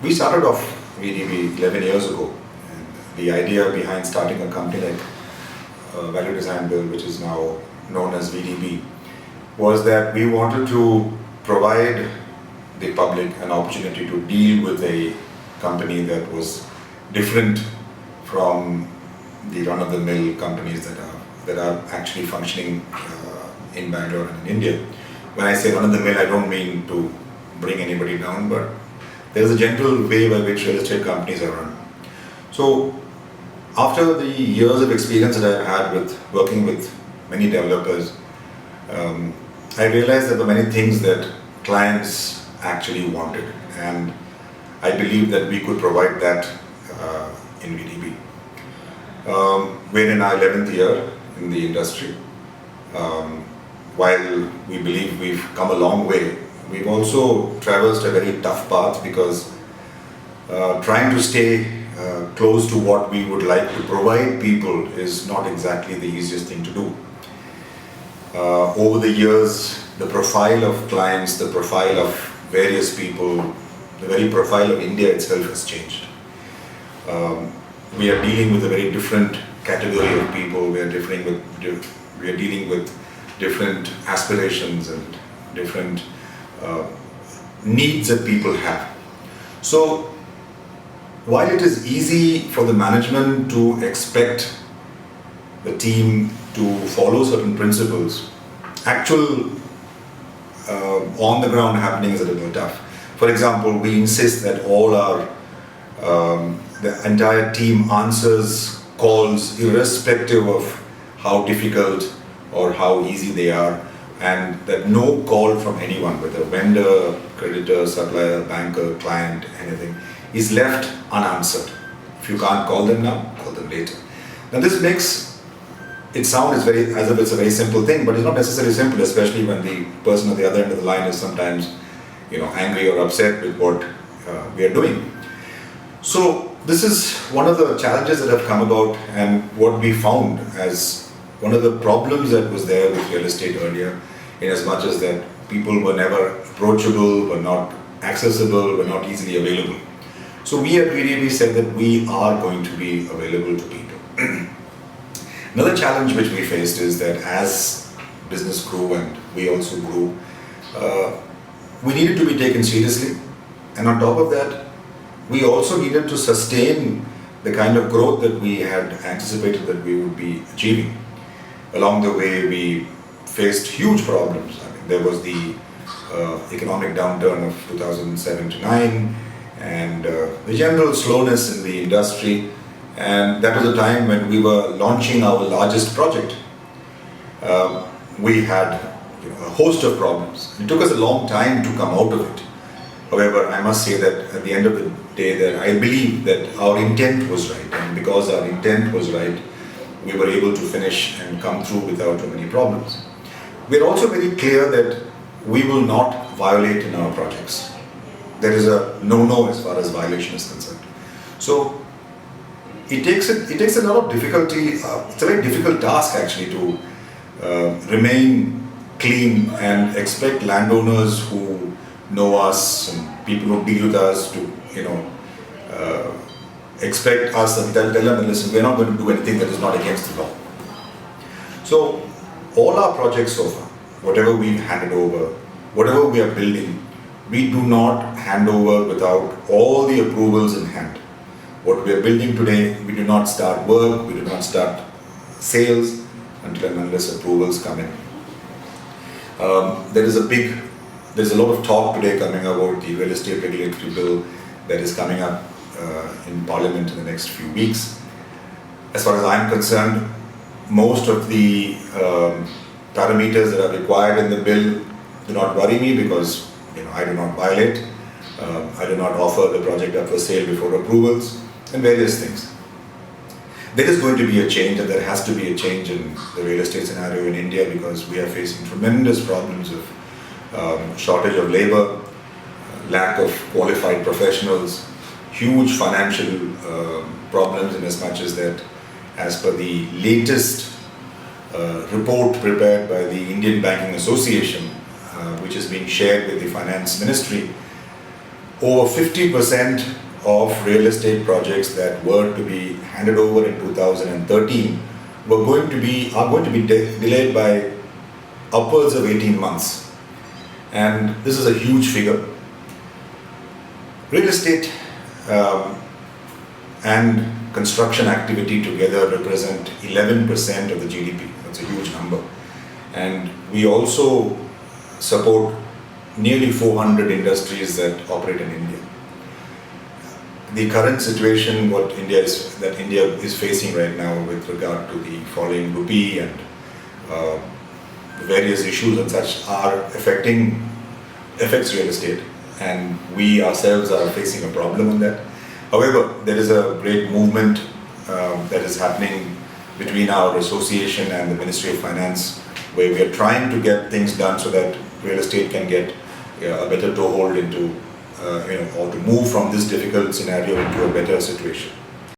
We started off VDB 11 years ago. And the idea behind starting a company like Value Designbuild, which is now known as VDB, was that we wanted to provide the public an opportunity to deal with a company that was different from the run-of-the-mill companies that are actually functioning in Bangalore and in India. When I say run-of-the-mill, I don't mean to bring anybody down, but there's a general way by which real estate companies are run. So after the years of experience that I've had with working with many developers, I realized that there were many things that clients actually wanted, and I believe that we could provide that in VDB. We're in our 11th year in the industry. While we believe we've come a long way, we've also traversed a very tough path, because trying to stay close to what we would like to provide people is not exactly the easiest thing to do. Over the years, the profile of clients, the profile of various people, the very profile of India itself has changed. We are dealing with a very different category of people. We are dealing with different aspirations and different needs that people have. So while it is easy for the management to expect the team to follow certain principles, actual on the ground happenings are a little tough. For example, we insist that all our the entire team answers calls irrespective of how difficult or how easy they are, and that no call from anyone, whether vendor, creditor, supplier, banker, client, anything, is left unanswered. If you can't call them now, call them later. Now this makes it sound as if it's a very simple thing, but it's not necessarily simple, especially when the person at the other end of the line is sometimes, angry or upset with what we are doing. So this is one of the challenges that have come about, and what we found as one of the problems that was there with real estate earlier, in as much as that people were never approachable, were not accessible, were not easily available. So we at VDB said that we are going to be available to people. Another challenge which we faced is that as business grew and we also grew, we needed to be taken seriously, and on top of that, we also needed to sustain the kind of growth that we had anticipated that we would be achieving. Along the way, we faced huge problems. I mean, there was the economic downturn of 2007 to 9, and the general slowness in the industry, and that was a time when we were launching our largest project. We had a host of problems. It took us a long time to come out of it. However, I must say that at the end of the day, that I believe that our intent was right, and because our intent was right, we were able to finish and come through without too many problems. We're also very clear that we will not violate in our projects. There is a no-no as far as violation is concerned. So it takes a lot of difficulty. It's a very difficult task actually to remain clean and expect landowners who know us and people who deal with us to expect us and tell them, listen, we're not going to do anything that is not against the law. So all our projects so far, whatever we've handed over, whatever we are building, we do not hand over without all the approvals in hand. What we are building today, we do not start work, we do not start sales until and unless approvals come in. There's a lot of talk today coming about the real estate regulatory bill that is coming up in Parliament in the next few weeks. As far as I'm concerned, most of the parameters that are required in the bill do not worry me, because I do not violate. I do not offer the project up for sale before approvals and various things. There is going to be a change, and there has to be a change in the real estate scenario in India, because we are facing tremendous problems of shortage of labor, lack of qualified professionals, huge financial problems, in as much as that, as per the latest report prepared by the Indian Banking Association, which is being shared with the Finance Ministry, over 50% of real estate projects that were to be handed over in 2013 are going to be delayed by upwards of 18 months. And this is a huge figure. Real estate and construction activity together represent 11% of the GDP. That's a huge number. And we also support nearly 400 industries that operate in India. The current situation that India is facing right now with regard to the falling rupee and various issues and such affects real estate, and we ourselves are facing a problem on that. However, there is a great movement that is happening between our association and the Ministry of Finance, where we are trying to get things done so that real estate can get a better toehold into, or to move from this difficult scenario into a better situation.